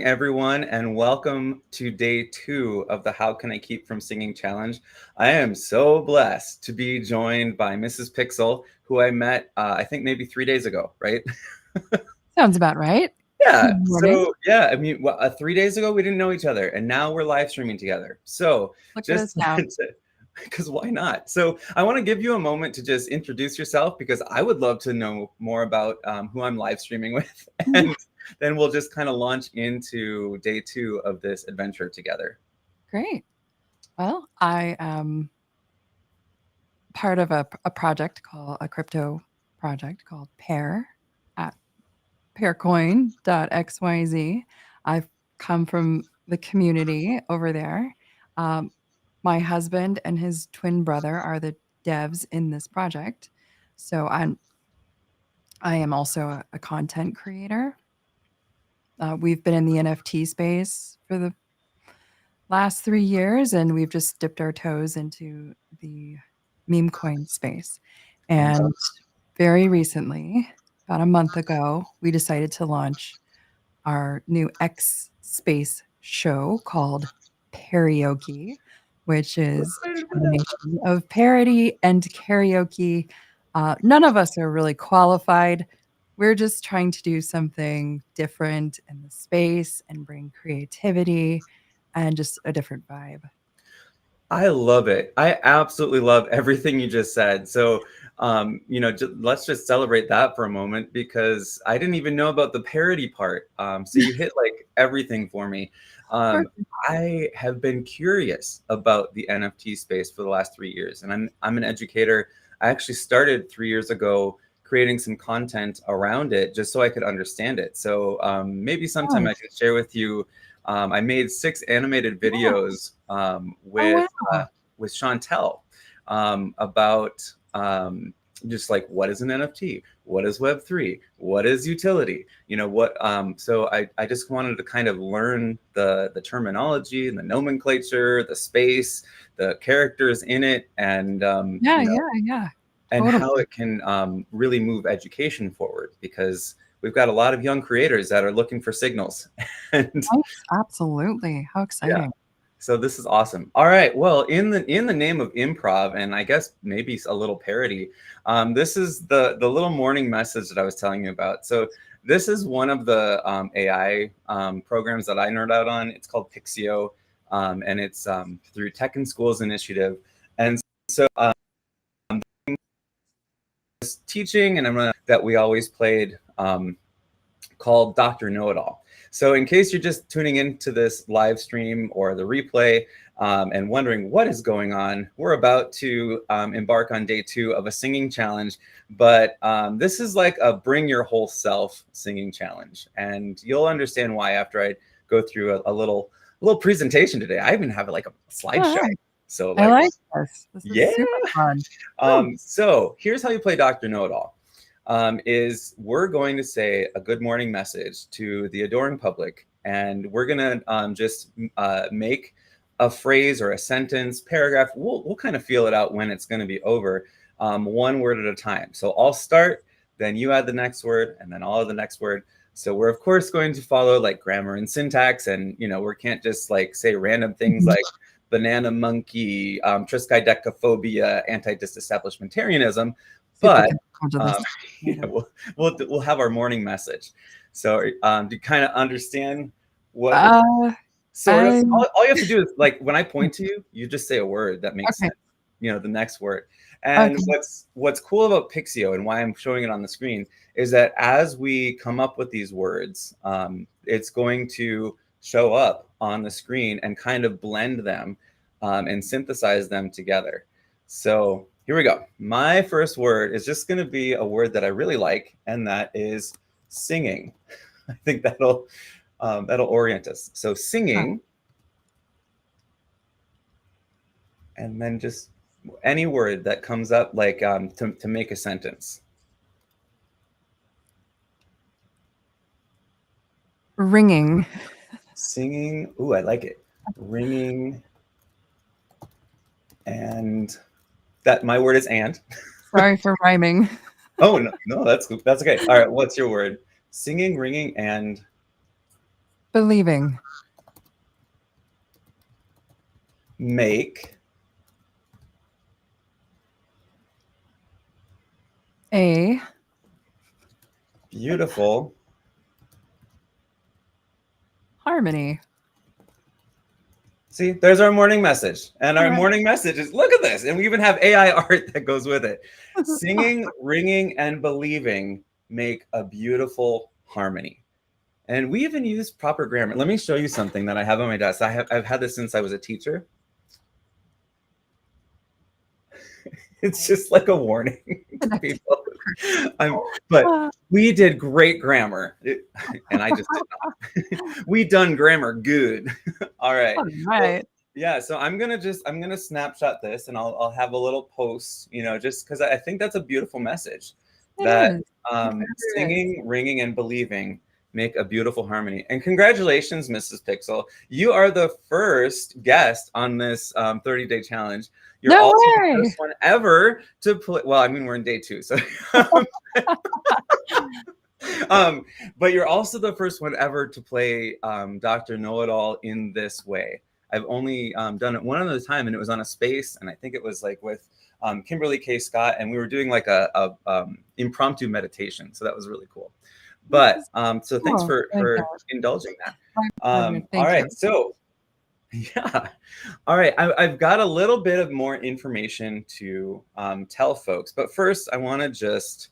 Everyone, and welcome to day 2 of the How Can I Keep from Singing Challenge. I am so blessed to be joined by Mrs. Pixel, who I met, I think maybe 3 days ago, right? Sounds about right. Yeah. Good morning. So, yeah, I mean, 3 days ago, we didn't know each other, and now we're live streaming together. So, Look at us just now. because why not? So, I want to give you a moment to just introduce yourself because I would love to know more about who I'm live streaming with. And then we'll just kind of launch into day 2 of this adventure together. Great. Well, I am part of a crypto project called Pair at paircoin.xyz. I've come from the community over there. Um, my husband and his twin brother are the devs in this project. So I am also a content creator. We've been in the NFT space for the last 3 years, and we've just dipped our toes into the meme coin space. And very recently, about a month ago, we decided to launch our new X Space show called Paraoke, which is a combination of parody and karaoke. None of us are really qualified. We're just trying to do something different in the space and bring creativity and just a different vibe. I love it. I absolutely love everything you just said. So, let's just celebrate that for a moment because I didn't even know about the parody part. So you hit like everything for me. Um, Perfect. I have been curious about the NFT space for the last 3 years, and I'm an educator. I actually started 3 years ago creating some content around it just so I could understand it. So maybe sometime I Nice. can share with you. I made 6 animated Yeah. videos Oh, wow. with Chantel about just like what is an NFT, what is Web3, what is utility, what. So I just wanted to kind of learn the terminology and the nomenclature, the space, the characters in it, and Yeah, yeah, yeah. and Totally. how it can really move education forward because we've got a lot of young creators that are looking for signals. And Nice. Absolutely. How yeah, exciting. so this is awesome. All right, well, in the name of improv, and I guess maybe a little parody, this is the little morning message that I was telling you about. So this is one of the AI programs that I nerd out on. It's called Pixio, and it's through Tech in Schools Initiative. And so teaching, and I'm gonna that we always played called Dr. Know It All. So, in case you're just tuning into this live stream or the replay and wondering what is going on, we're about to embark on day 2 of a singing challenge. But this is like a bring your whole self singing challenge, and you'll understand why after I go through a little presentation today. I even have like a slideshow. Oh, So, I like, like this. This is yeah. super fun. Woo. So here's how you play Dr. Know-It-All. Is we're going to say a good morning message to the adoring public, and we're gonna just make a phrase or a sentence, paragraph. We'll kind of feel it out when it's going to be over, one word at a time. So I'll start, then you add the next word, and then I'll add the next word. So we're of course going to follow like grammar and syntax, and we can't just like say random things Mhm. like banana monkey, triskaidekaphobia, anti-disestablishmentarianism, Super but um, controversial. we'll have our morning message. So do you kind of understand what Uh, sort of I all you have to do is like when I point to you, you just say a word that makes okay, sense. The next word. And okay. what's cool about Pixio and why I'm showing it on the screen is that as we come up with these words, it's going to show up on the screen and kind of blend them and synthesize them together. So here we go. My first word is just going to be a word that I really like, and that is singing. I think that'll orient us. So Huh. singing, and then just any word that comes up like to make a sentence. Ringing. Singing. Ooh, I like it. Ringing, and that my word is and. Sorry for rhyming. Oh no, no, that's okay. All right, what's your word? Singing, ringing, and Believing. Make A beautiful harmony. See, there's our morning message. And All our right. morning message is look at this. And we even have AI art that goes with it. Singing, ringing, and believing make a beautiful harmony. And we even use proper grammar. Let me show you something that I have on my desk. I've had this since I was a teacher. It's just like a warning to people. But we did great grammar, and I just did not. We done grammar good. All right. All right. Yeah, so I'm gonna snapshot this, and I'll have a little post, just because I think that's a beautiful message It that is. It is. singing, ringing, and believing make a beautiful harmony. And congratulations, Mrs. Pixel, you are the first guest on this 30-day challenge. You're No also way. the first one ever to play. Well, I mean, we're in day 2, so. But you're also the first one ever to play Dr. Know-It-All in this way. I've only done it one other time, and it was on a space, and I think it was like with Kimberly K. Scott, and we were doing like a impromptu meditation, so that was really cool. But so thanks for indulging that. All right, so yeah, all right. I've got a little bit of more information to tell folks, but first I want to just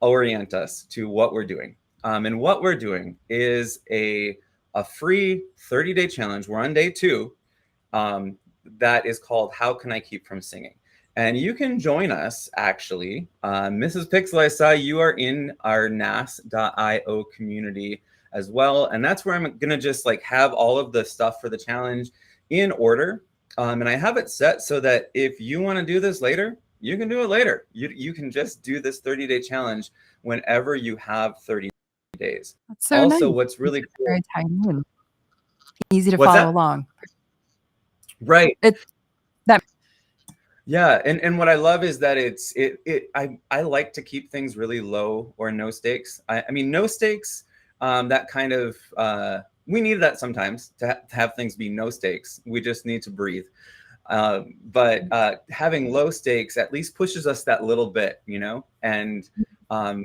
orient us to what we're doing. And what we're doing is a free 30-day challenge. We're on day 2. That is called How Can I Keep From Singing? And you can join us, actually. Mrs. Pixel, I saw you are in our nas.io community as well. And that's where I'm going to just like have all of the stuff for the challenge in order. And I have it set so that if you want to do this later, you can do it later. You can just do this 30-day challenge whenever you have 30 days. That's so also, nice. what's really cool, very tiny and easy to follow along. Right. That. Yeah, and what I love is that I like to keep things really low or no stakes. I mean, no stakes. That kind of we need that sometimes to have things be no stakes. We just need to breathe. But having low stakes at least pushes us that little bit, and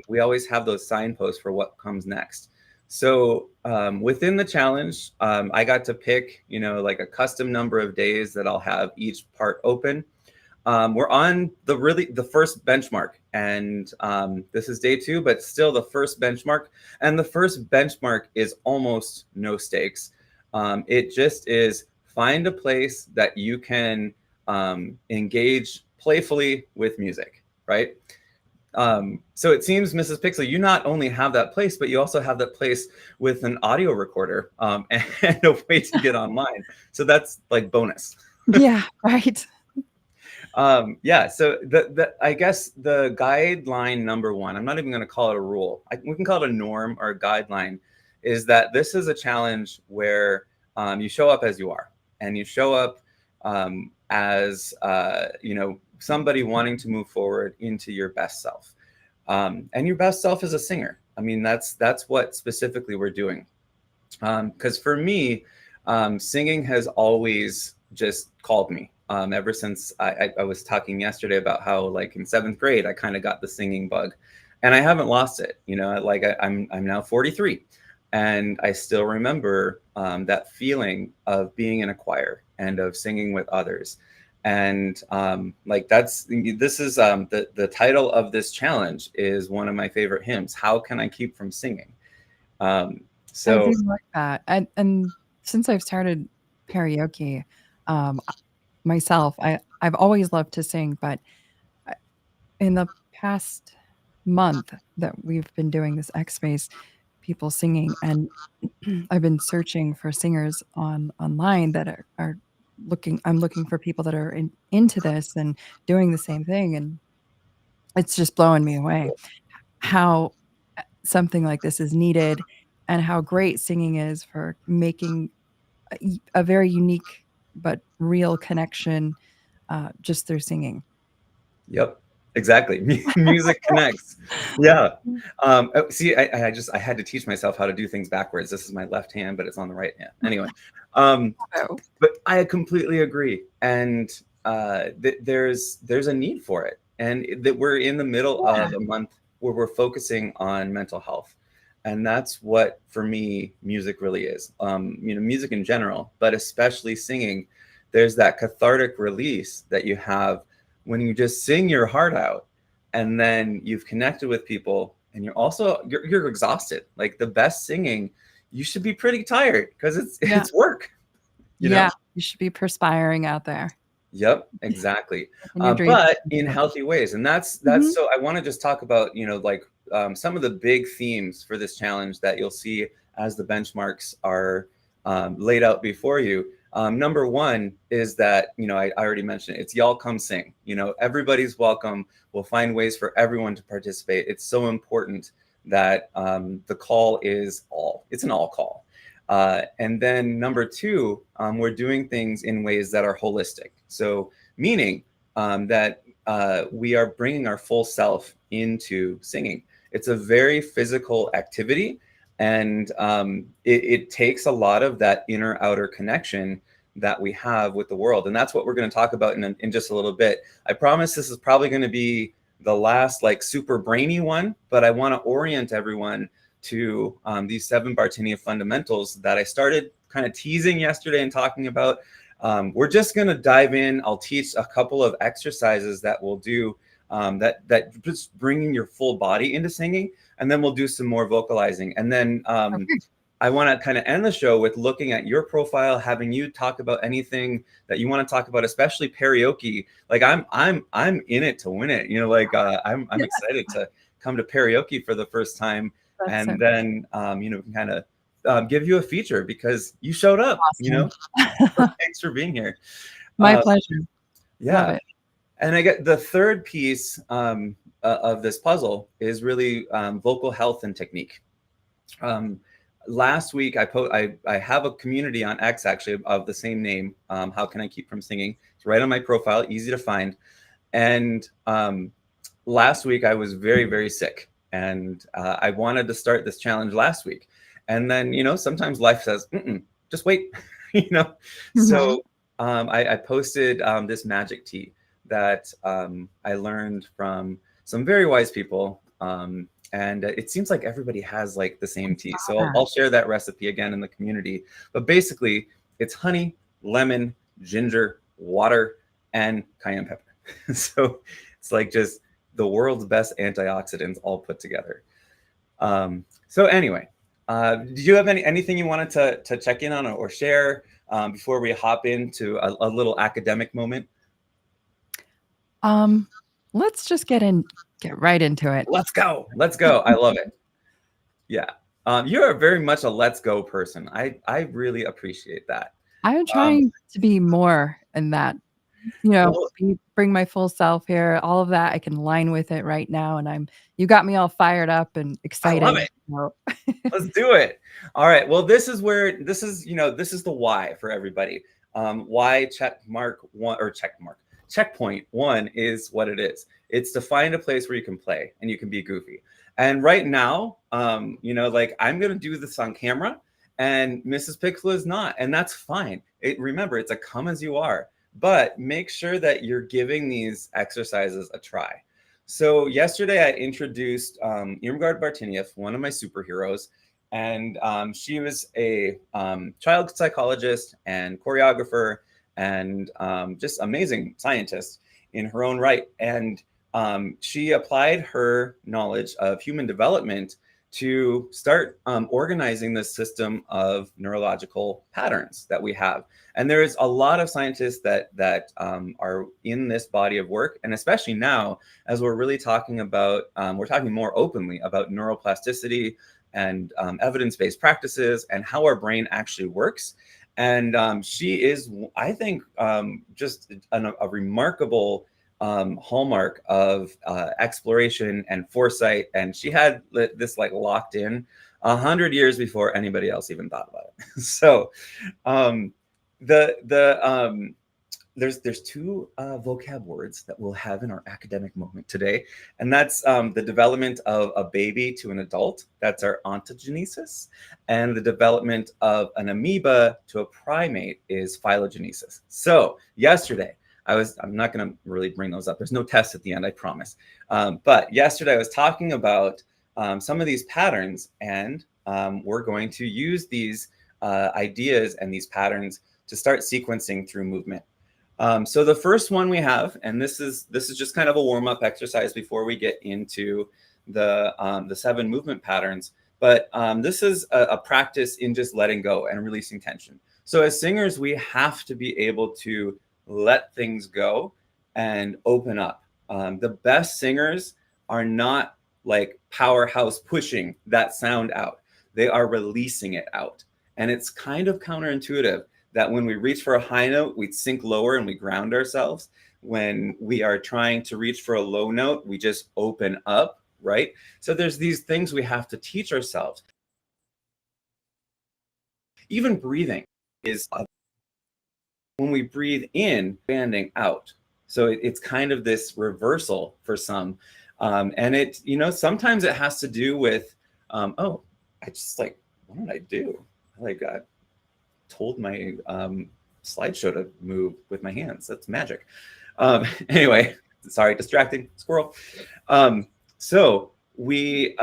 we always have those signposts for what comes next. So within the challenge, I got to pick, like a custom number of days that I'll have each part open. We're on the first benchmark, and this is day 2, but still the first benchmark. And the first benchmark is almost no stakes. It just is find a place that you can engage playfully with music, right? So it seems, Mrs. Pixel, you not only have that place, but you also have that place with an audio recorder and a way to get online. So that's like bonus. Yeah, right. Yeah, so I guess the guideline number 1, I'm not even going to call it a rule. We can call it a norm or a guideline, is that this is a challenge where you show up as you are, and you show up as somebody wanting to move forward into your best self. And your best self is a singer. I mean, that's what specifically we're doing. Because for me, singing has always just called me. Ever since I was talking yesterday about how, like, in 7th grade, I kind of got the singing bug, and I haven't lost it. Like I'm now 43, and I still remember that feeling of being in a choir and of singing with others. And like this is the title of this challenge is one of my favorite hymns. How can I keep from singing? So I do like that, and since I've started karaoke. Myself, I've always loved to sing, but in the past month that we've been doing this X Space, people singing, and I've been searching for singers online that are looking. I'm looking for people that are into this and doing the same thing, and it's just blowing me away how something like this is needed, and how great singing is for making a very unique but real connection just through singing. Yep, Exactly. Music connects. Yeah. See, I had to teach myself how to do things backwards. This is my left hand, but it's on the right hand. Anyway, um, Oh, but I completely agree. And there's a need for it. And that we're in the middle yeah. of a month where we're focusing on mental health. And that's what, for me, music really is. Music in general, but especially singing. There's that cathartic release that you have when you just sing your heart out, and then you've connected with people, and you're exhausted. Like the best singing, you should be pretty tired because Yeah. it's work, you know? Yeah. You should be perspiring out there. Yep, exactly. In your dreams. But in healthy ways. And that's Mhm. so I want to just talk about, like some of the big themes for this challenge that you'll see as the benchmarks are laid out before you. Number one is that, I already mentioned it. It's y'all come sing. Everybody's welcome. We'll find ways for everyone to participate. It's so important that the call it's an all call. And then number two, we're doing things in ways that are holistic. So meaning that we are bringing our full self into singing. It's a very physical activity, and it takes a lot of that inner outer connection that we have with the world. And that's what we're going to talk about in just a little bit. I promise this is probably going to be the last like super brainy one, but I want to orient everyone to these 7 Bartinia fundamentals that I started kind of teasing yesterday and talking about. We're just going to dive in. I'll teach a couple of exercises that we'll do that just bringing your full body into singing, and then we'll do some more vocalizing. And then Okay. I want to kind of end the show with looking at your profile, having you talk about anything that you want to talk about, especially karaoke. Like I'm in it to win it. I'm excited to come to karaoke for the first time, That's so and then kind of give you a feature because you showed up. awesome. Thanks for being here. My Uh, pleasure. Love yeah, it. and I get the third piece of this puzzle is really vocal health and technique. Last week I have a community on X actually of the same name. How can I keep from singing? It's right on my profile, easy to find. And last week I was very, very sick, and I wanted to start this challenge last week. And then, sometimes life says, just wait, So I posted this magic tea that I learned from some very wise people. And it seems like everybody has like the same tea. So I'll share that recipe again in the community. But basically, it's honey, lemon, ginger, water, and cayenne pepper. So it's like just the world's best antioxidants all put together. So anyway, did you have anything you wanted to check in on or share before we hop into a little academic moment? Let's just get right into it. Let's go. Let's go. I love it. Yeah. You're very much a let's go person. I really appreciate that. I'm Um, trying to be more in that, well, bring my full self here, all of that. I can line with it right now. And you got me all fired up and I love excited. it. Let's do it. All right. Well, this is the why for everybody. Why checkpoint one is what it is. It's to find a place where you can play and you can be goofy. And right now, like I'm going to do this on camera and Mrs. Pixel is not, and that's fine. Remember, it's a come as you are, but make sure that you're giving these exercises a try. So yesterday I introduced Irmgard Bartinieff, one of my superheroes, and she was a child psychologist and choreographer and just amazing scientist in her own right. And she applied her knowledge of human development to start organizing the system of neurological patterns that we have. And there's a lot of scientists that are in this body of work, and especially now, as we're really talking about, we're talking more openly about neuroplasticity and evidence-based practices and how our brain actually works. And she is, I think, just a remarkable hallmark of exploration and foresight. And she had this like locked in 100 years before anybody else even thought about it. So the there's two vocab words that we'll have in our academic moment today, and that's the development of a baby to an adult. That's our ontogenesis, and the development of an amoeba to a primate is phylogenesis. So yesterday, I'm not going to really bring those up. There's no test at the end, I promise. But yesterday I was talking about some of these patterns, and we're going to use these ideas and these patterns to start sequencing through movement. So the first one we have, and this is just kind of a warm-up exercise before we get into the 7 movement patterns. But this is a practice in just letting go and releasing tension. So as singers, we have to be able to let things go and open up. The best singers are not like powerhouse pushing that sound out. They are releasing it out. And it's kind of counterintuitive that when we reach for a high note, we sink lower and we ground ourselves. When we are trying to reach for a low note, we just open up, right? So there's these things we have to teach ourselves. Even breathing is, when we breathe in, expanding out. So it's kind of this reversal for some. And it, sometimes it has to do with, oh, I just like, what did I do? I got told my slideshow to move with my hands. That's magic. Anyway, sorry, distracting squirrel. So we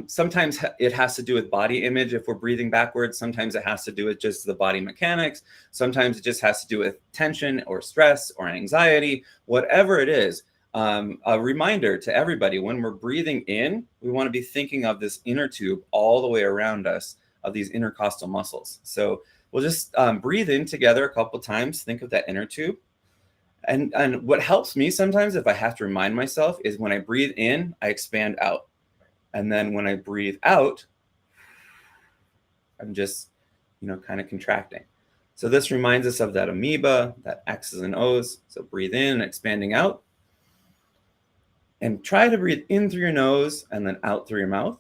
sometimes it has to do with body image if we're breathing backwards. Sometimes it has to do with just the body mechanics. Sometimes it just has to do with tension or stress or anxiety, whatever it is. A reminder to everybody, when we're breathing in, we want to be thinking of this inner tube all the way around us, of these intercostal muscles. So we'll just breathe in together a couple times. Think of that inner tube. And what helps me sometimes, if I have to remind myself, is when I breathe in, I expand out. And then when I breathe out, I'm just, kind of contracting. So this reminds us of that amoeba, that X's and O's. So breathe in, expanding out. And try to breathe in through your nose and then out through your mouth.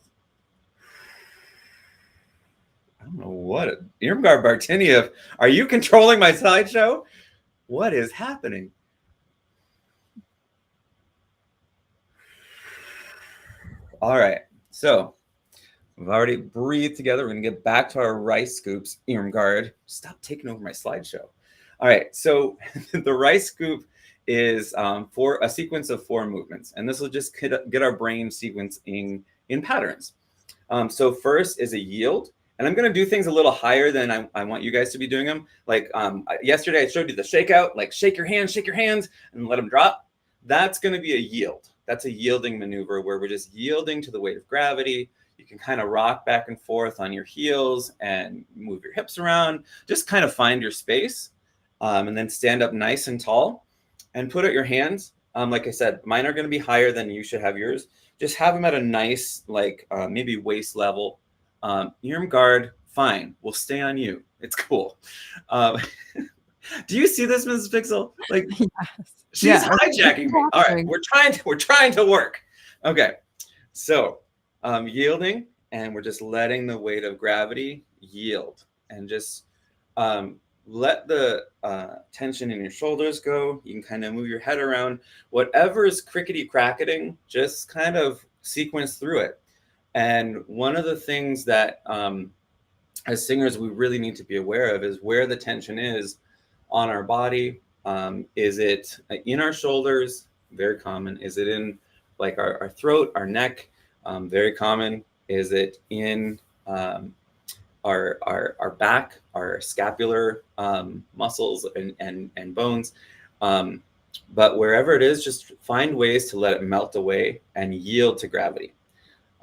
I don't know what, Irmgard Bartiniev, are you controlling my slideshow? What is happening? All right, so we've already breathed together. We're gonna get back to our rice scoops. Irmgard, stop taking over my slideshow. All right, so the rice scoop is for a sequence of 4 movements, and this will just get our brain sequencing in patterns. So first is a yield. And I'm going to do things a little higher than I want you guys to be doing them. Like yesterday, I showed you the shakeout, like shake your hands, and let them drop. That's going to be a yield. That's a yielding maneuver where we're just yielding to the weight of gravity. You can kind of rock back and forth on your heels and move your hips around. Just kind of find your space and then stand up nice and tall and put out your hands. Like I said, mine are going to be higher than you should have yours. Just have them at a nice, like maybe waist level. Irmgard, fine, we'll stay on you. It's cool. Do you see this, Mrs. Pixel? Like, yes. She's hijacking me. All right, we're trying to work. Okay, so yielding, and we're just letting the weight of gravity yield, and just let the tension in your shoulders go. You can kind of move your head around. Whatever is crickety-cracketing, just kind of sequence through it. And one of the things that as singers we really need to be aware of is where the tension is on our body. Is it in our shoulders? Very common. Is it in like our throat, our neck? Very common. Is it in our back, our scapular muscles and bones? But wherever it is, just find ways to let it melt away and yield to gravity.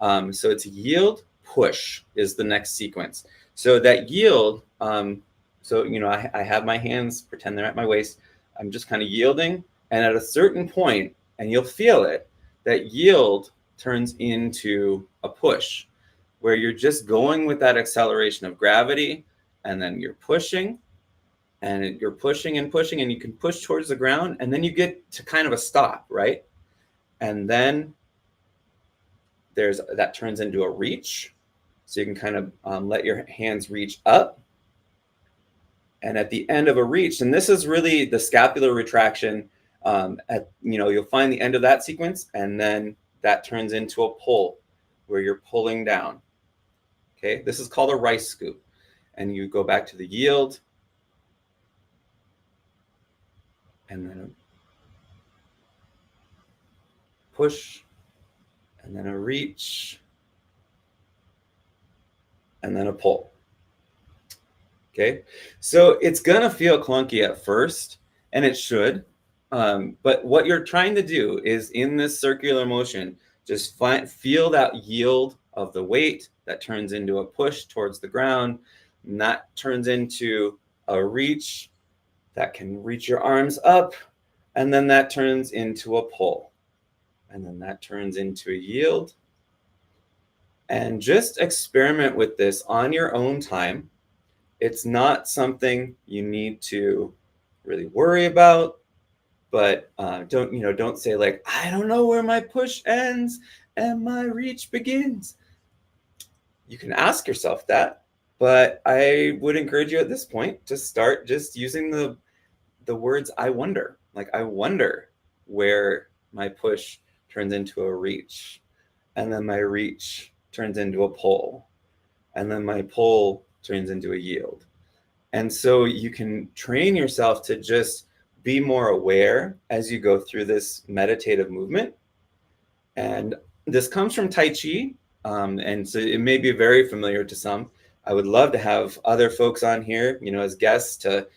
So it's yield, push is the next sequence. So that yield, I have my hands, pretend they're at my waist. I'm just kind of yielding. And at a certain point, and you'll feel it, that yield turns into a push, where you're just going with that acceleration of gravity, and then you're pushing, and you're pushing and pushing, and you can push towards the ground, and then you get to kind of a stop, right? And then that turns into a reach. So you can kind of let your hands reach up. And at the end of a reach, and this is really the scapular retraction, you'll find the end of that sequence, and then that turns into a pull where you're pulling down. Okay, this is called a rice scoop. And you go back to the yield, and then a push, and then a reach, and then a pull. Okay, so it's gonna feel clunky at first, and it should, but what you're trying to do is, in this circular motion, just feel that yield of the weight that turns into a push towards the ground, and that turns into a reach that can reach your arms up, and then that turns into a pull, and then that turns into a yield. And just experiment with this on your own time. It's not something you need to really worry about, but don't say like, I don't know where my push ends and my reach begins. You can ask yourself that, but I would encourage you at this point to start just using the words I wonder. Like, I wonder where my push turns into a reach, and then my reach turns into a pull, and then my pull turns into a yield. And so you can train yourself to just be more aware as you go through this meditative movement. And this comes from Tai Chi, and so it may be very familiar to some. I would love to have other folks on here, as guests to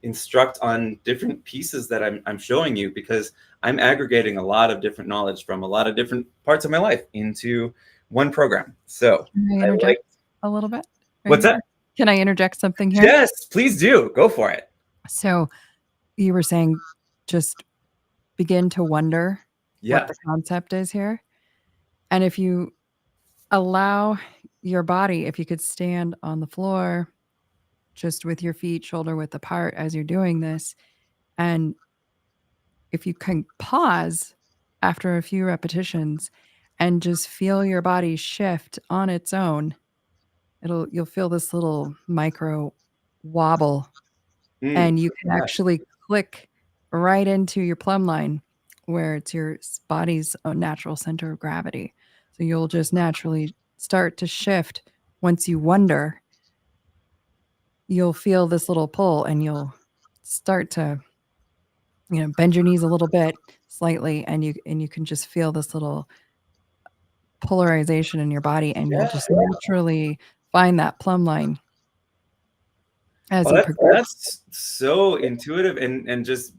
instruct on different pieces that I'm showing you, because I'm aggregating a lot of different knowledge from a lot of different parts of my life into one program. So Can I interject a little bit? What's that? Can I interject something here? Yes, please do. Go for it. So you were saying just begin to wonder what the concept is here. And if you allow your body, if you could stand on the floor just with your feet shoulder width apart as you're doing this, and if you can pause after a few repetitions and just feel your body shift on its own, you'll feel this little micro wobble, and you can actually click right into your plumb line, where it's your body's own natural center of gravity. So you'll just naturally start to shift. Once you wonder, you'll feel this little pull, and you'll start to bend your knees a little bit slightly, and you can just feel this little polarization in your body, and you'll just naturally find that plumb line as you progress. That's so intuitive and just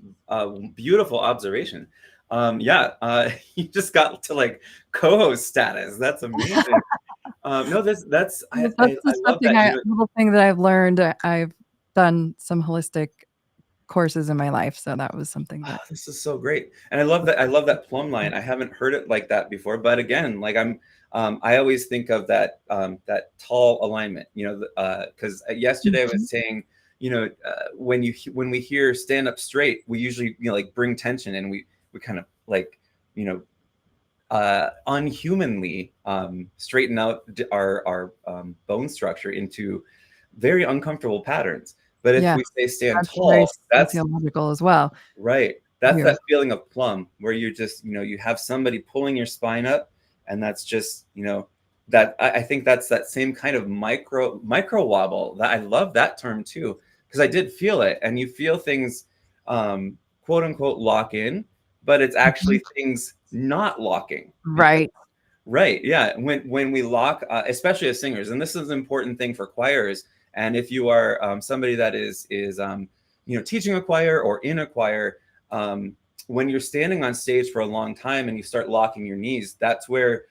beautiful observation. You just got to like co-host status. That's amazing. No, that's I love that. Little thing that I've learned. I've done some holistic courses in my life, so that was something that this is so great. And I love that plumb line. I haven't heard it like that before, but again, like I always think of that tall alignment, because yesterday I was saying, when we hear stand up straight, we usually like bring tension, and we kind of like unhumanly straighten out our bone structure into very uncomfortable patterns. But if we say stand tall, that's physiological as well. Right. That's that feeling of plumb, where you just, you have somebody pulling your spine up, and that's just, that I think that's that same kind of micro wobble. That I love that term too, because I did feel it, and you feel things quote unquote lock in, but it's actually things not locking. Right. Right. Yeah. When we lock, especially as singers, and this is an important thing for choirs. And if you are somebody that is teaching a choir or in a choir, when you're standing on stage for a long time and you start locking your knees, that's where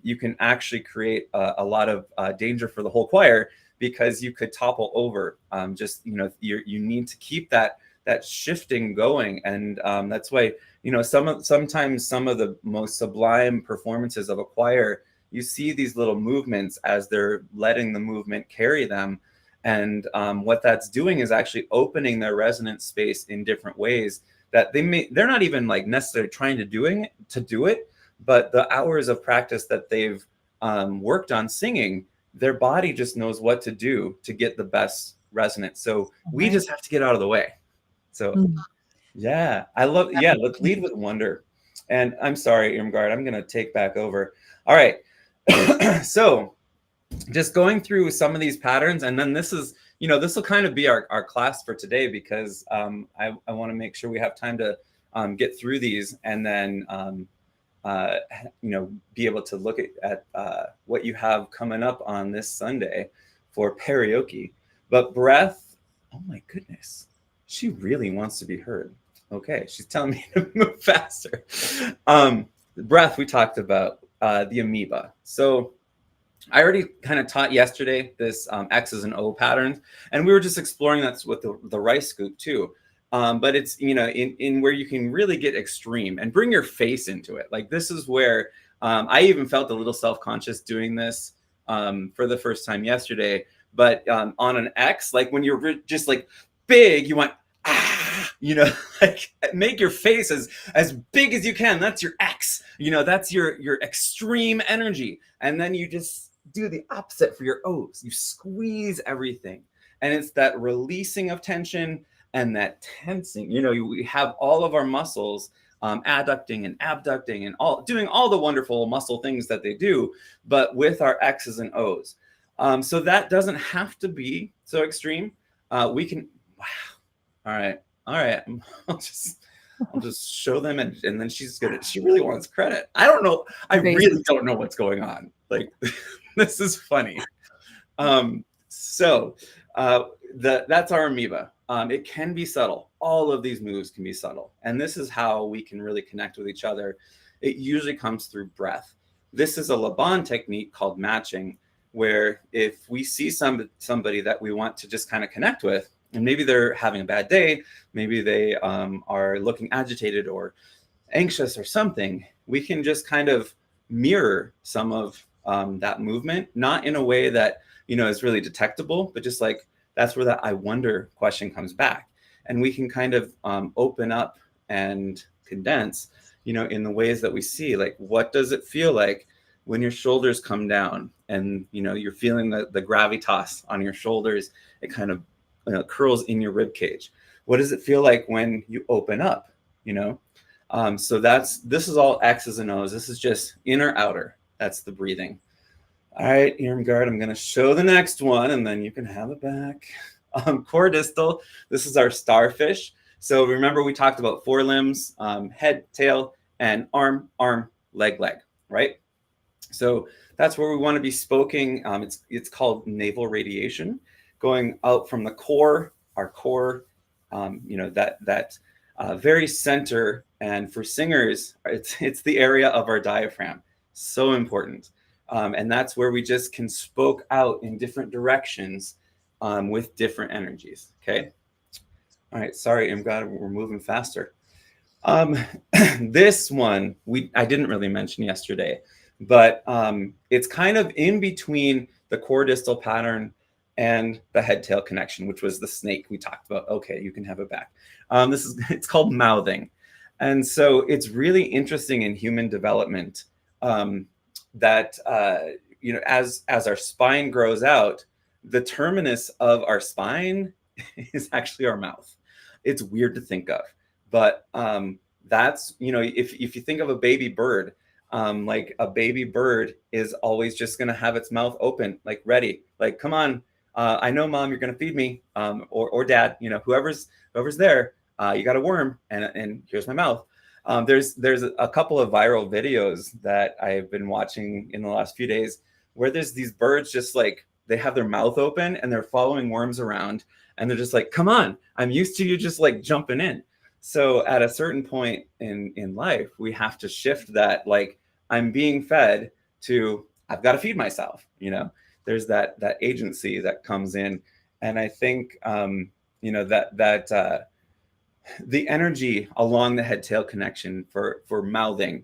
you can actually create a lot of danger for the whole choir, because you could topple over. You need to keep that shifting going, and that's why sometimes some of the most sublime performances of a choir, you see these little movements as they're letting the movement carry them. And what that's doing is actually opening their resonance space in different ways that they're not even like necessarily trying to do it, but the hours of practice that they've worked on singing, their body just knows what to do to get the best resonance. So we Right. just have to get out of the way. So Mm. yeah, I love, yeah, let's lead with wonder. And I'm sorry, Irmgard, I'm going to take back over. All right. So just going through some of these patterns, and then this is, this will kind of be our class for today, because I want to make sure we have time to get through these, and then uh, be able to look at what you have coming up on this Sunday for karaoke. But breath, oh my goodness, she really wants to be heard. Okay, she's telling me to move faster. Breath, we talked about the amoeba. So I already kind of taught yesterday this X's and O patterns, and we were just exploring that with the rice scoop too. But it's, in where you can really get extreme and bring your face into it. Like, this is where I even felt a little self-conscious doing this for the first time yesterday. But on an X, like when you're just like big, you want, like make your face as big as you can. That's your X. That's your extreme energy. And then you just do the opposite for your O's. You squeeze everything. And it's that releasing of tension and that tensing. We have all of our muscles adducting and abducting and doing all the wonderful muscle things that they do, but with our X's and O's. So that doesn't have to be so extreme. We can, wow. All right. I'll just show them, and then she really wants credit. I don't know. I really don't know what's going on. Like, this is funny. So that's our amoeba. It can be subtle. All of these moves can be subtle. And this is how we can really connect with each other. It usually comes through breath. This is a Laban technique called matching, where if we see somebody that we want to just kind of connect with, and maybe they're having a bad day, maybe they are looking agitated or anxious or something, we can just kind of mirror some of that movement, not in a way that is really detectable, but just like, that's where that I wonder question comes back. And we can kind of open up and condense, in the ways that we see, like, what does it feel like when your shoulders come down and you're feeling the gravitas on your shoulders? It kind of curls in your rib cage. What does it feel like when you open up? So this is all X's and O's. This is just inner outer. That's the breathing. All right, Irmgard, I'm going to show the next one, and then you can have it back. Core distal. This is our starfish. So remember, we talked about forelimbs, head, tail, and arm, leg, right? So that's where we want to be spoking. It's called navel radiation, going out from the core, our core, that very center. And for singers, it's the area of our diaphragm. So important. And that's where we just can spoke out in different directions with different energies. Okay. All right. Sorry, we're moving faster. This one I didn't really mention yesterday, but it's kind of in between the core distal pattern and the head tail connection, which was the snake we talked about. Okay, you can have it back. It's called mouthing. And so it's really interesting in human development that as our spine grows out, the terminus of our spine is actually our mouth. It's weird to think of, but that's, if you think of a baby bird, like a baby bird is always just going to have its mouth open, like ready, like, come on, I know, mom, you're going to feed me, or dad, whoever's there, you got a worm, and here's my mouth. There's a couple of viral videos that I've been watching in the last few days where there's these birds just like, they have their mouth open and they're following worms around, and they're just like, come on, I'm used to you just like jumping in. So at a certain point in life, we have to shift that, like, I'm being fed, to I've got to feed myself. There's that agency that comes in. And I think that the energy along the head tail connection for mouthing,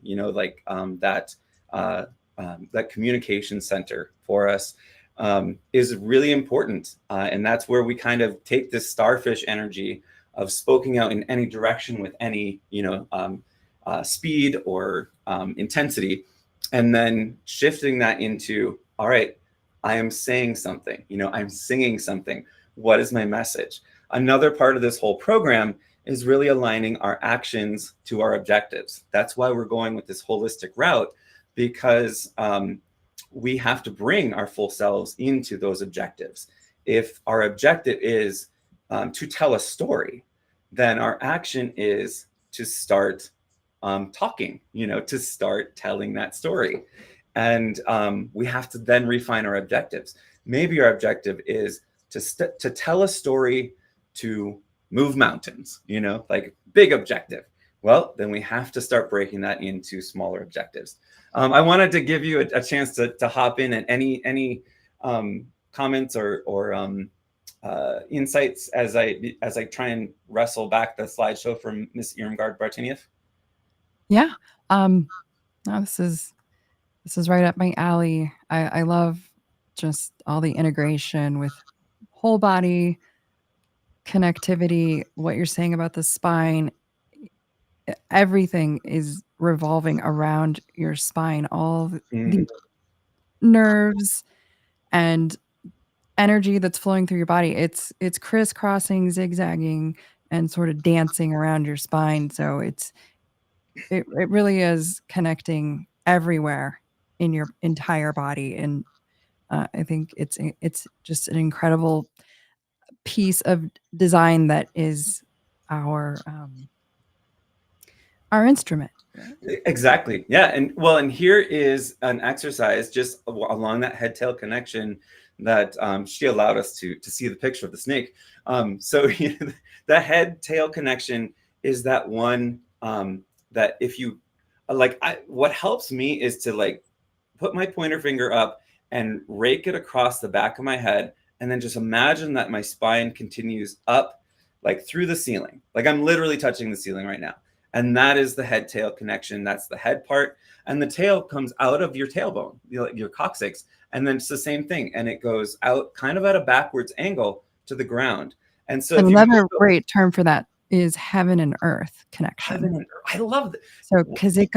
that communication center for us is really important. And that's where we kind of take this starfish energy of spoking out in any direction with any, speed or intensity, and then shifting that into, all right, I am saying something, I'm singing something. what is my message? Another part of this whole program is really aligning our actions to our objectives. That's why we're going with this holistic route, because we have to bring our full selves into those objectives. If our objective is to tell a story, then our action is to start talking, to start telling that story. And we have to then refine our objectives. Maybe our objective is to tell a story to move mountains, like big objective. Well, then we have to start breaking that into smaller objectives. I wanted to give you a chance to hop in, and any comments or insights as I try and wrestle back the slideshow from Miss Irmgard Bartinieff. Yeah. No, this is right up my alley. I love just all the integration with whole body connectivity, what you're saying about the spine. Everything is revolving around your spine, all the nerves and energy that's flowing through your body. It's crisscrossing, zigzagging, and sort of dancing around your spine. So it really is connecting everywhere in your entire body. And I think it's just an incredible piece of design that is our instrument. Right? Exactly. Yeah. And here is an exercise just along that head tail connection that she allowed us to see the picture of the snake. So the head tail connection is that one that if you what helps me is to put my pointer finger up and rake it across the back of my head, and then just imagine that my spine continues up through the ceiling. I'm literally touching the ceiling right now. And that is the head tail connection. That's the head part. And the tail comes out of your tailbone, your coccyx. And then it's the same thing. And it goes out kind of at a backwards angle to the ground. And so another great term for that is heaven and earth connection. Heaven and earth. I love that. So because it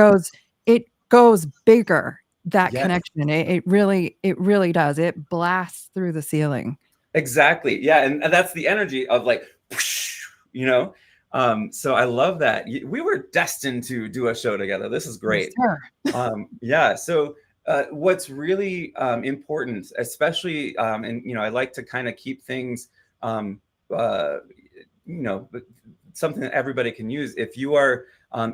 goes bigger, that connection. It really does. It blasts through the ceiling. Exactly. Yeah. And that's the energy of so I love that. We were destined to do a show together. This is great. Sure. Yeah. So what's really important, especially, and I like to kind of keep things, something that everybody can use. If you are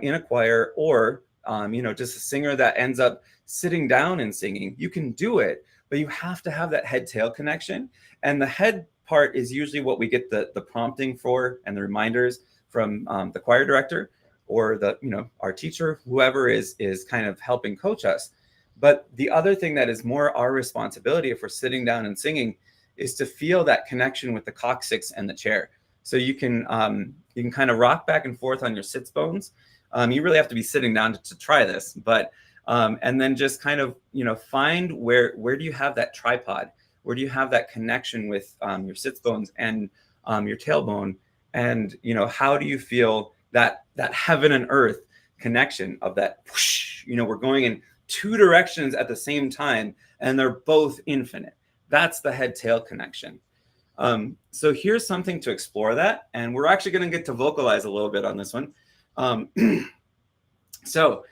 in a choir or just a singer that ends up sitting down and singing, you can do it, but you have to have that head tail connection. And the head part is usually what we get the prompting for and the reminders from the choir director or our teacher, whoever is kind of helping coach us. But the other thing that is more our responsibility if we're sitting down and singing is to feel that connection with the coccyx and the chair. So you can kind of rock back and forth on your sits bones. You really have to be sitting down to try this, but and then just kind of find where do you have that tripod? Where do you have that connection with your sits bones and your tailbone? And how do you feel that heaven and earth connection of that whoosh, we're going in two directions at the same time and they're both infinite. That's the head tail connection. So here's something to explore that, and we're actually going to get to vocalize a little bit on this one. So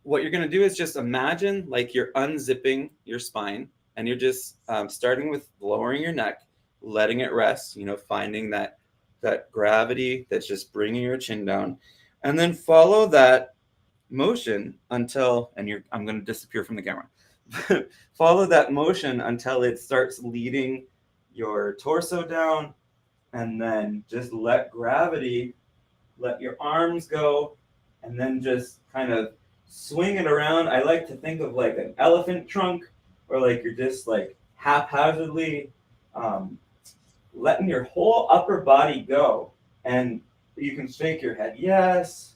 what you're going to do is just imagine you're unzipping your spine, and you're just starting with lowering your neck, letting it rest, finding that gravity that's just bringing your chin down, and then follow that motion until, I'm going to disappear from the camera. Follow that motion until it starts leading your torso down, and then just let gravity, let your arms go, and then just kind of swing it around. I like to think of an elephant trunk, or you're just haphazardly letting your whole upper body go. And you can shake your head yes,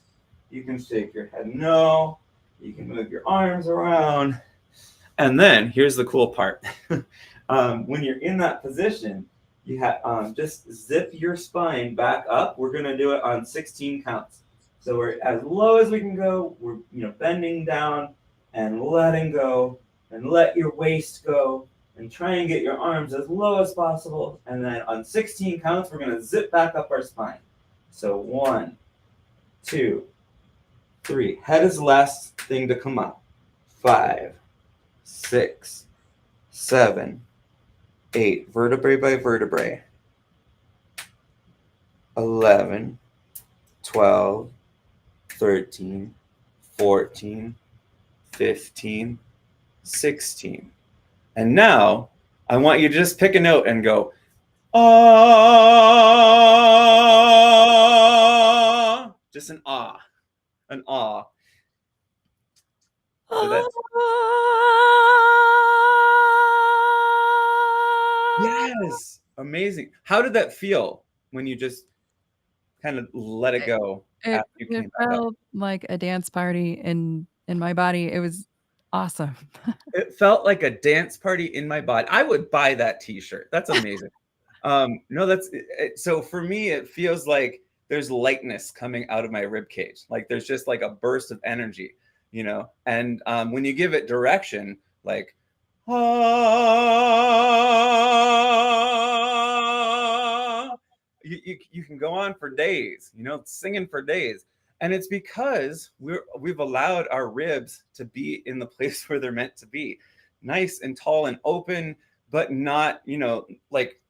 you can shake your head no, you can move your arms around. And then here's the cool part. When you're in that position, you have just zip your spine back up. We're going to do it on 16 counts. So we're as low as we can go. We're bending down and letting go, and let your waist go, and try and get your arms as low as possible. And then on 16 counts, we're going to zip back up our spine. So 1, 2, 3. Head is the last thing to come up. 5, 6, 7, 8. Vertebrae by vertebrae. 11, 12, 13, 14, 15, 16. And now I want you to just pick a note and go, ah, just an ah, an ah. So that's, yes, amazing. How did that feel when you just kind of let it go after you It came back up? felt like a dance party in my body. It was awesome. It felt like a dance party in my body. I would buy that T-shirt. That's amazing. No, that's so for me. It feels like there's lightness coming out of my rib cage. Like there's just like a burst of energy, you know. And when you give it direction, like ah, you can go on for days, you know, singing for days. And it's because we've allowed our ribs to be in the place where they're meant to be, nice and tall and open, but not, you know, like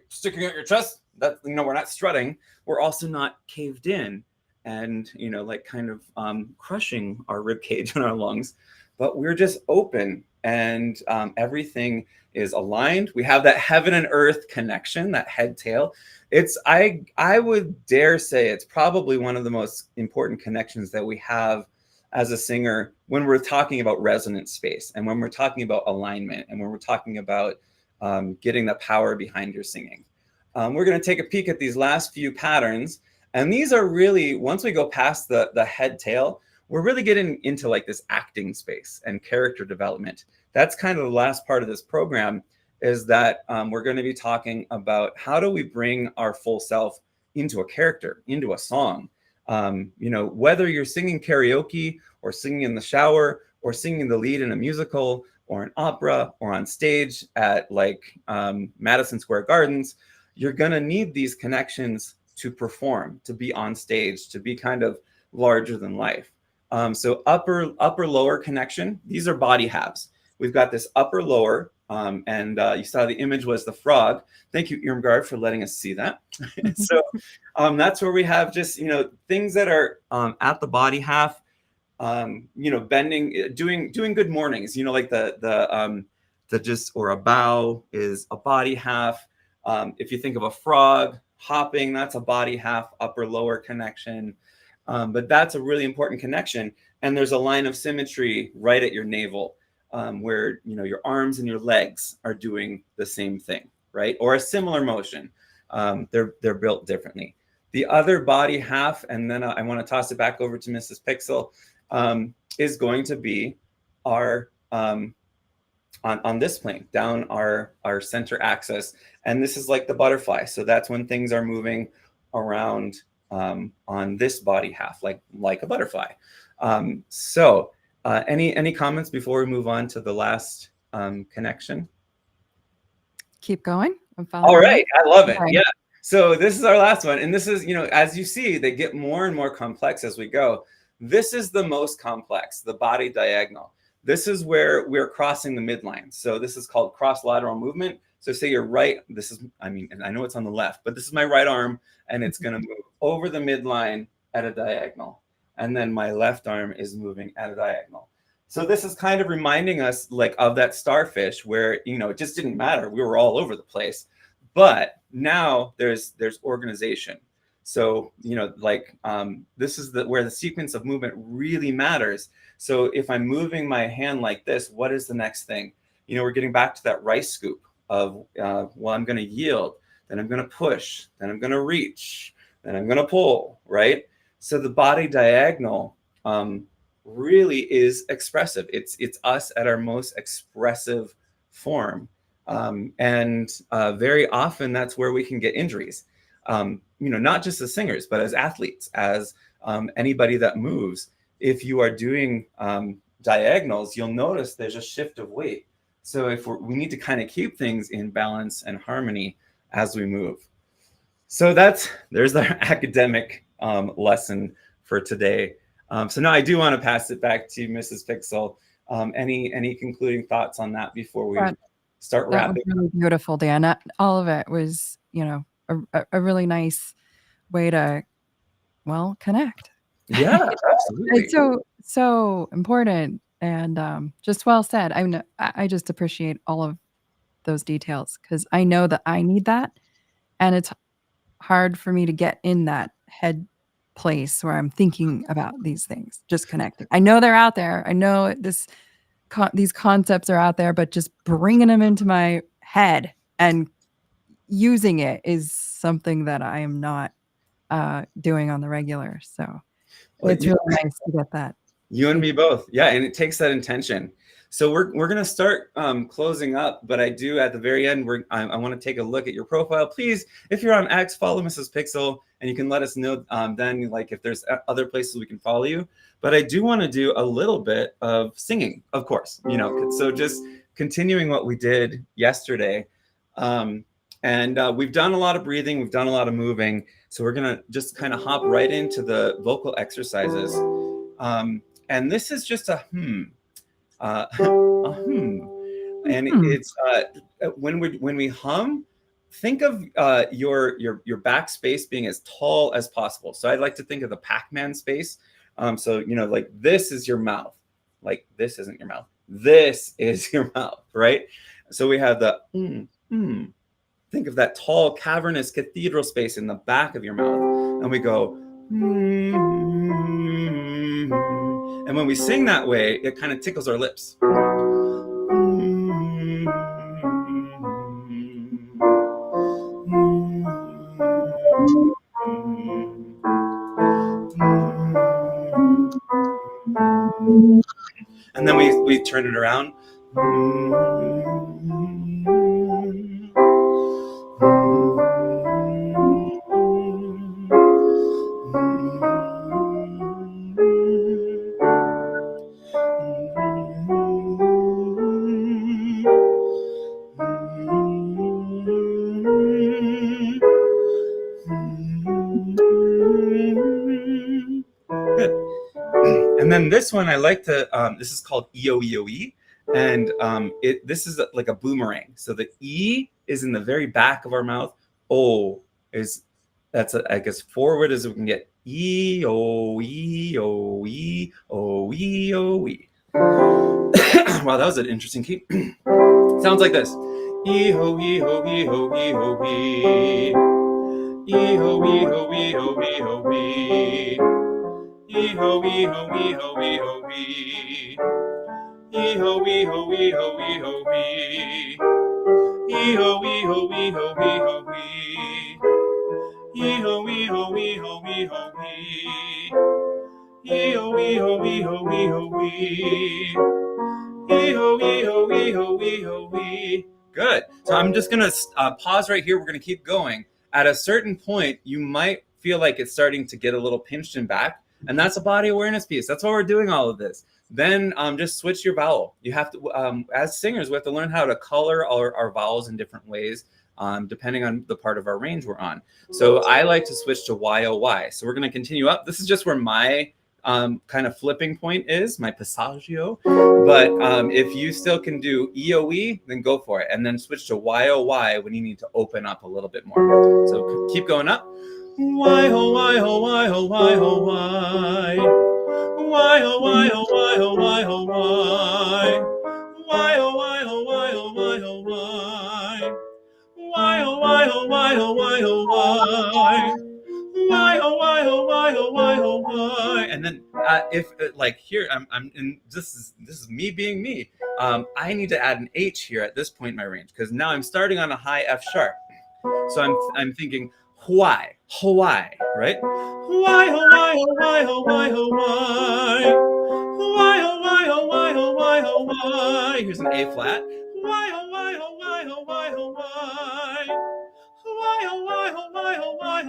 sticking out your chest. That, you know, we're not strutting. We're also not caved in and, you know, like kind of crushing our rib cage and our lungs, but we're just open, and everything is aligned. We have that heaven and earth connection, that head tail. It's I would dare say it's probably one of the most important connections that we have as a singer when we're talking about resonance space, and when we're talking about alignment, and when we're talking about getting the power behind your singing. We're going to take a peek at these last few patterns, and these are really, once we go past the head tail, we're really getting into like this acting space and character development. That's kind of the last part of this program, is that we're going to be talking about how do we bring our full self into a character, into a song. You know, whether you're singing karaoke or singing in the shower or singing the lead in a musical or an opera or on stage at like Madison Square Gardens, you're going to need these connections to perform, to be on stage, to be kind of larger than life. So upper lower connection, these are body halves. We've got this upper lower, and you saw the image was the frog. Thank you, Irmgard, for letting us see that. So that's where we have just, you know, things that are at the body half, you know, bending, doing good mornings, you know, like the just, or a bow is a body half. If you think of a frog hopping, that's a body half, upper lower connection. But that's a really important connection. And there's a line of symmetry right at your navel, where, you know, your arms and your legs are doing the same thing, right? Or a similar motion. They're built differently. The other body half, and then I want to toss it back over to Mrs. Pixel, is going to be our on this plane, down our center axis. And this is like the butterfly. So that's when things are moving around on this body half, like a butterfly. So any comments before we move on to the last connection? Keep going. I'm following. All right, I love it. Okay. Yeah. So this is our last one, and this is, you know, as you see, they get more and more complex as we go. This is the most complex, the body diagonal. This is where we're crossing the midline. So this is called cross-lateral movement. So say you're right, this is, I mean, and I know it's on the left, but this is my right arm, and it's going to move over the midline at a diagonal. And then my left arm is moving at a diagonal. So this is kind of reminding us like of that starfish where, you know, it just didn't matter. We were all over the place. But now there's organization. So, you know, like this is where the sequence of movement really matters. So if I'm moving my hand like this, what is the next thing? You know, we're getting back to that rice scoop of, well, I'm going to yield, then I'm going to push, then I'm going to reach, then I'm going to pull, right? So the body diagonal really is expressive. It's us at our most expressive form. And very often that's where we can get injuries. You know, not just as singers, but as athletes, as anybody that moves. If you are doing diagonals, you'll notice there's a shift of weight. So we need to kind of keep things in balance and harmony as we move. So there's our academic lesson for today. So now I do want to pass it back to Mrs. Pixel. Any concluding thoughts on that before we start That was wrapping? really beautiful, Dan. All of it was, a really nice way to, well, connect. Yeah, absolutely. It's so important and just well said. I mean, I just appreciate all of those details because I know that I need that, and it's hard for me to get in that head place where I'm thinking about these things, just connecting. I know they're out there. I know these concepts are out there, but just bringing them into my head and using it is something that I am not doing on the regular. So Well, it's really nice to get that. you and me both. Yeah, and it takes that intention. So we're gonna start closing up, but I do at the very end. I want to take a look at your profile. Please, if you're on X, follow Mrs. Pixel, and you can let us know then, like if there's other places we can follow you. But I do want to do a little bit of singing, of course. So just continuing what we did yesterday, and we've done a lot of breathing, we've done a lot of moving. So we're gonna just kind of hop right into the vocal exercises, and this is just a and it's when we hum, think of your back space being as tall as possible. So I'd like to think of the Pac-Man space. So like this is your mouth, like this isn't your mouth, this is your mouth, right? So we have the think of that tall cavernous cathedral space in the back of your mouth, and we go and when we sing that way, it kind of tickles our lips. And then we turn it around. Good. And then this one I like to, this is called E-O-E-O-E. And this is like a boomerang. So the E is in the very back of our mouth. O is, I guess, forward as we can get. E-O-E-O-E, O-E-O-E. Wow, that was an interesting key. Sounds like this. E-ho-E-ho-E-ho-E-ho-E. E-ho-E-ho-E-ho-E-ho-E. E-ho-E-ho-E-ho-E-ho-E. E-ho-E-ho-E-ho-E-ho-E. E-ho-E-ho-E-ho-E-ho-E. E-ho-E-ho-E-ho-E-ho-E. E-ho-E-ho-E-ho-E-ho-E. E-ho-E-ho-E-ho-E-ho-E. Good. So I'm just going to pause right here. We're going to keep going. At a certain point, you might feel like it's starting to get a little pinched in back. And that's a body awareness piece. That's why we're doing all of this. Then just switch your vowel. You have to, as singers, we have to learn how to color our vowels in different ways, depending on the part of our range we're on. So I like to switch to Y-O-Y. So we're going to continue up. This is just where my kind of flipping point is, my passaggio. But if you still can do E-O-E, then go for it. And then switch to Y-O-Y when you need to open up a little bit more. So keep going up. Why-ho, why-ho, why-ho, why-ho, why. Why-ho, why-ho, why-ho, why-ho, why. Why-ho, why-ho, why-ho, why-ho, why. Why-ho, why-ho, why-ho, why-ho, why. Why-ho, why-ho, why-ho, why-ho, why. And then if like here, I'm and this is me being me. I need to add an H here at this point in my range, because now I'm starting on a high F sharp. So I'm thinking why, Hawaii, right? Why, why, why, why, why, why, why, why, why, why. Here's an A flat. Why, why, why, why, why, why, why, why, why,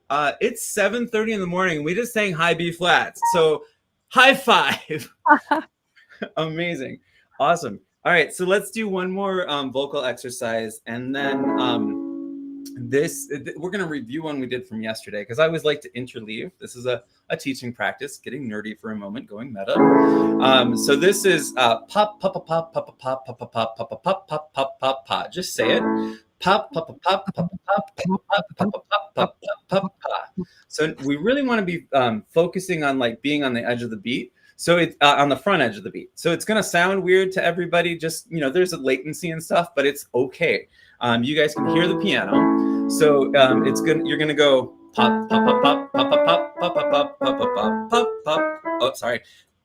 why. It's 7:30 in the morning. We just sang high B flats. So High five. Amazing. Awesome. All right. So let's do one more vocal exercise. And then we're going to review one we did from yesterday because I always like to interleave. This is a teaching practice, getting nerdy for a moment, going meta. So this is pop, pop, pop, pop, pop, pop, pop, pop, pop, pop, pop, pop, pop, pop, pop. Just say it. Pop, pop, pop, pop, pop, pop, pop, pop, pop, pop, pop, pop, pop. So we really want to be focusing on like being on the edge of the beat. So it's on the front edge of the beat. So it's going to sound weird to everybody. Just, there's a latency and stuff, but it's okay. You guys can hear the piano. So you're going to go pop, pop, pop, pop, pop, pop, pop, pop, pop, pop, pop, pop, pop. Oh, sorry.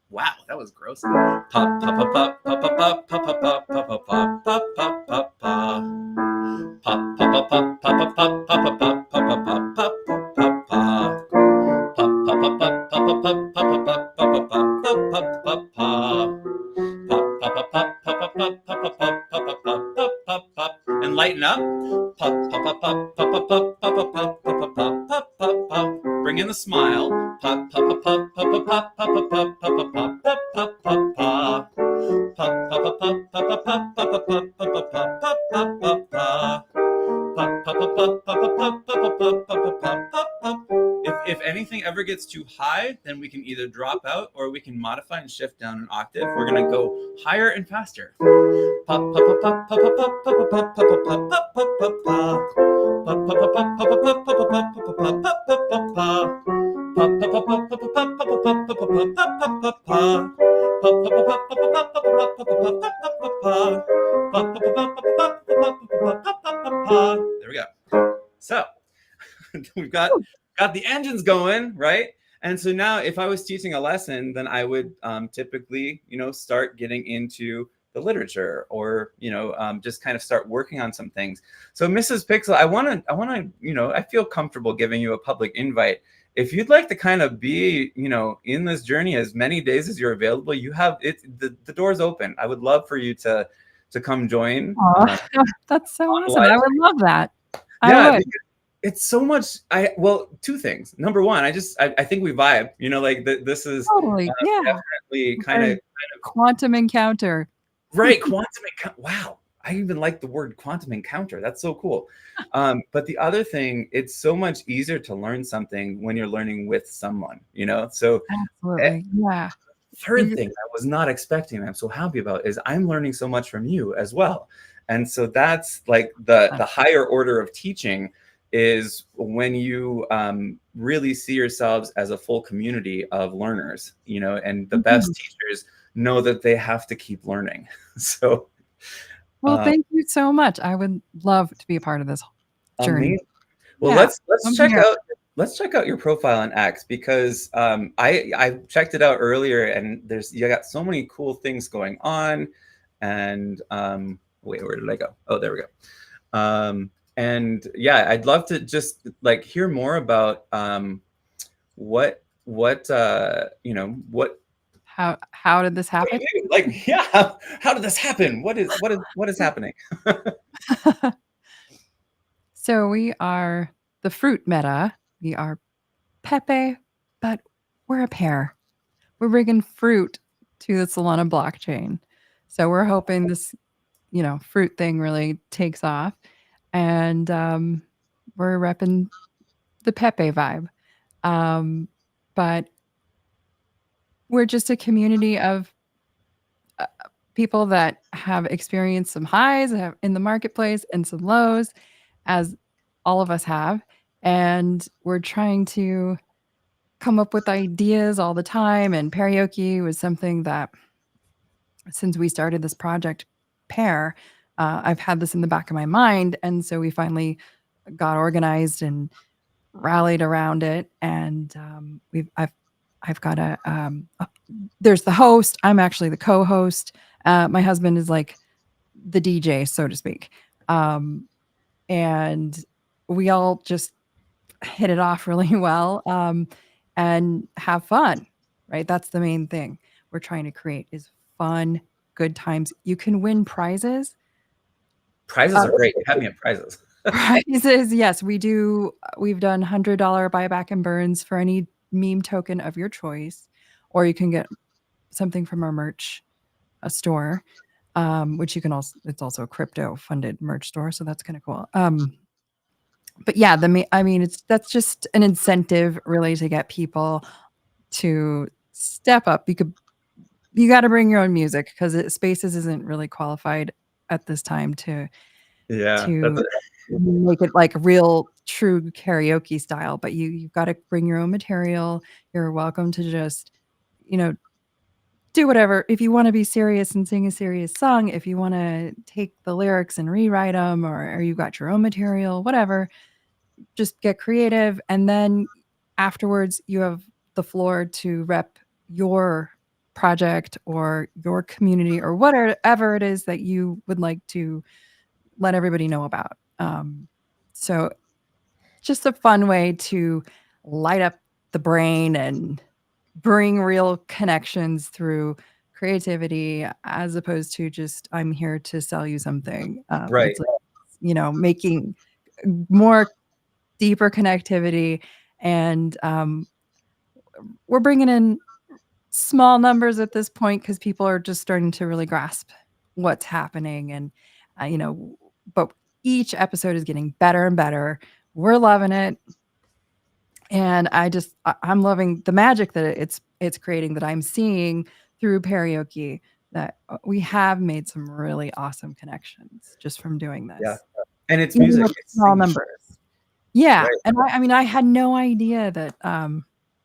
Wow, that was gross. Pop, pop, pop, pop, pop, pop, pop, pop, pop, pop, pop, pop, pop, pop, pop, pop. Pop, pop, pop, pop, pop, pop, pop, pop, pop, pop, pop, pop, pop, pop, pop. And lighten up. Bring in the smile. If anything ever gets too high, then we can either drop out or we can modify and shift down an octave. We're gonna go higher and faster. There we go. So we've got the engines going, right? And so now if I was teaching a lesson, then I would typically, start getting into the literature or, just kind of start working on some things. So Mrs. Pixel, I want to, I feel comfortable giving you a public invite. If you'd like to kind of be, in this journey as many days as you're available, you have it, the door's open. I would love for you to come join. That's so awesome. I would love that. Yeah. I would. It's so much. Two things. Number one, I think we vibe. This is totally definitely kind of quantum encounter. Right, quantum encounter. Wow, I even like the word quantum encounter. That's so cool. But the other thing, it's so much easier to learn something when you're learning with someone. So absolutely, yeah. Third thing I was not expecting, I'm so happy about, is I'm learning so much from you as well. And so that's like the higher order of teaching. Is when you really see yourselves as a full community of learners, and the best teachers know that they have to keep learning. So, well, thank you so much. I would love to be a part of this journey. Amazing. Well, let's check out your profile on X, because I checked it out earlier, and you got so many cool things going on. And wait, where did I go? Oh, there we go. And yeah, I'd love to just like hear more about what how did this happen? Like, yeah, how did this happen? What is happening? So we are the fruit meta. We are Pepe, but we're a pair. We're bringing fruit to the Solana blockchain. So we're hoping this, fruit thing really takes off. And we're repping the Pepe vibe. But we're just a community of people that have experienced some highs in the marketplace and some lows, as all of us have. And we're trying to come up with ideas all the time. And karaoke was something that, since we started this project pair, I've had this in the back of my mind. And so we finally got organized and rallied around it. And I've got there's the host. I'm actually the co-host. My husband is like the DJ, so to speak. And we all just hit it off really well, and have fun, right? That's the main thing we're trying to create, is fun, good times. You can win prizes. Prizes are great. You have me at prizes. Prizes, yes, we do. We've done $100 buyback and burns for any meme token of your choice, or you can get something from our merch store, which you can also, it's also a crypto funded merch store. So that's kind of cool. But yeah, I mean, that's just an incentive really to get people to step up. You got to bring your own music because Spaces isn't really qualified at this time Yeah, to make it like real true karaoke style. But you've got to bring your own material. You're welcome to just, you know, do whatever. If you want to be serious and sing a serious song, if you want to take the lyrics and rewrite them, or you got your own material, whatever, just get creative. And then afterwards, you have the floor to rep your project or your community or whatever it is that you would like to let everybody know about. So just a fun way to light up the brain and bring real connections through creativity as opposed to just I'm here to sell you something. right. It's like, making more deeper connectivity, and we're bringing in small numbers at this point because people are just starting to really grasp what's happening, and but each episode is getting better and better. We're loving it, and I'm loving the magic that it's creating, that I'm seeing through karaoke, that we have made some really awesome connections just from doing this. Yeah, and it's Even music. with It's small singing. numbers. Yeah, Right. and I mean, I had no idea that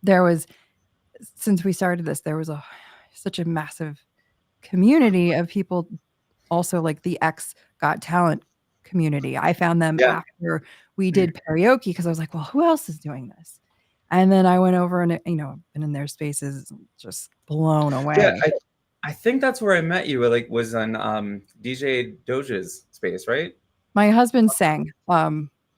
there was, since we started this, there was such a massive community of people, also like the X Got Talent community. I found them Yeah. after we did karaoke because I was like, well, who else is doing this? And then I went over and been in their spaces, just blown away. Yeah, I think that's where I met you. Like, was on DJ Doja's space, right? My husband sang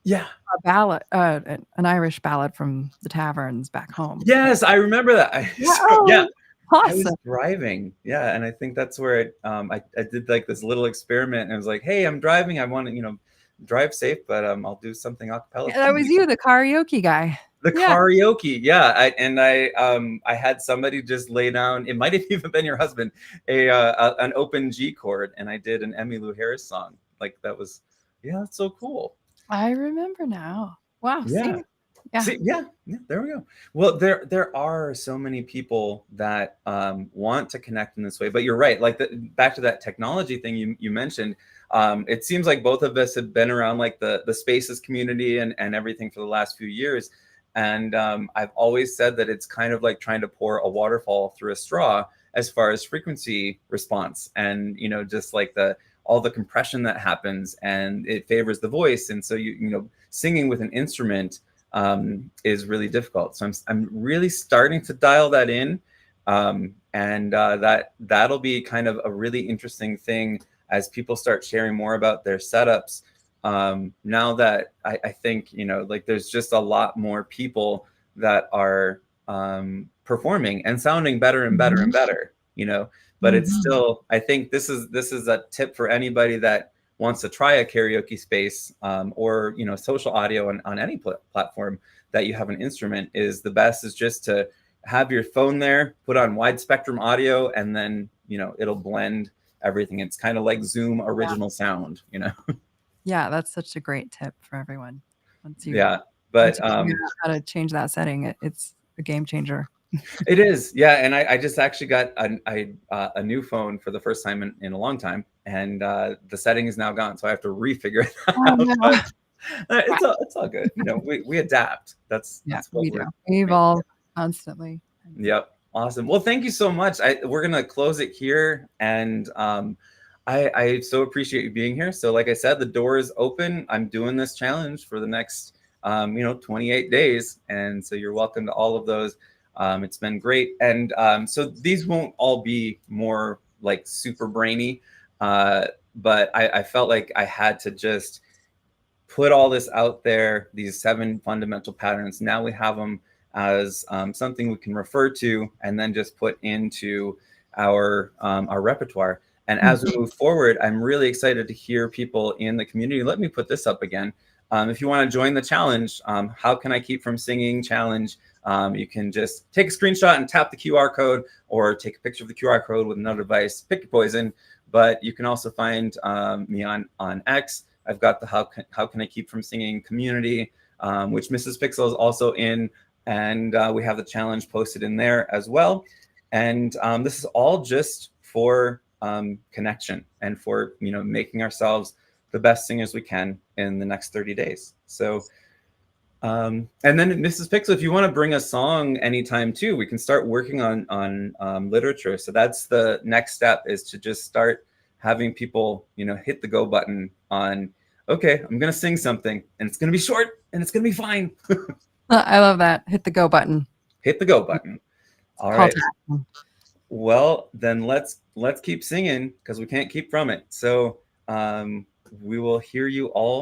Yeah. a ballad, an Irish ballad from the taverns back home. Yes, I remember that. Oh, yeah, I awesome. was driving. Yeah, and I think that's where I did like this little experiment, and I was like, "Hey, I'm driving. I want to, drive safe, but I'll do something a cappella." Yeah, that was you, the karaoke guy. The Yeah. karaoke, yeah. I had somebody just lay down. It might have even been your husband, an open G chord, and I did an Emmylou Harris song. Like that was, yeah, that's so cool. I remember now. Wow. Yeah. See? Yeah. See, yeah, there we go. Well, there are so many people that want to connect in this way, but you're right. Like back to that technology thing you mentioned. It seems like both of us have been around like the spaces community and everything for the last few years. And I've always said that it's kind of like trying to pour a waterfall through a straw as far as frequency response, and just like all the compression that happens, and it favors the voice, and so singing with an instrument is really difficult. So I'm really starting to dial that in, and that'll be kind of a really interesting thing as people start sharing more about their setups. Now that I think like there's just a lot more people that are performing and sounding better and better and better, but it's still, I think this is a tip for anybody that wants to try a karaoke space, or social audio on any platform that you have an instrument. Is the best is just to have your phone there, put on wide spectrum audio, and then it'll blend everything. It's kind of like Zoom original sound, Yeah, that's such a great tip for everyone. Once you but figure out how to change that setting, it's a game changer. It is, yeah. And I just actually got a new phone for the first time in a long time, and the setting is now gone, so I have to refigure it out. Oh, no. But it's all good. We adapt. That's what we do. We evolve constantly. Yep. Awesome. Well, thank you so much. We're gonna close it here, and I so appreciate you being here. So like I said, the door is open. I'm doing this challenge for the next 28 days, and so you're welcome to all of those. It's been great. And so these won't all be more like super brainy, but I felt like I had to just put all this out there, these 7 fundamental patterns. Now we have them as something we can refer to and then just put into our repertoire. And as we move forward, I'm really excited to hear people in the community. Let me put this up again. If you want to join the challenge, how can I keep from singing challenge? You can just take a screenshot and tap the QR code, or take a picture of the QR code with another device. Pick your poison. But you can also find me on X. I've got the How Can I Keep From Singing community, which Mrs. Pixel is also in, and we have the challenge posted in there as well. And this is all just for connection and for making ourselves the best singers we can in the next 30 days. So and then Mrs. Pixel, if you want to bring a song anytime too, we can start working on literature. So that's the next step, is to just start having people hit the go button on, okay, I'm gonna sing something and it's gonna be short and it's gonna be fine. I love that. Hit the go button. Hit the go button. All Call right. to action. Well, then let's keep singing, because we can't keep from it. So we will hear you all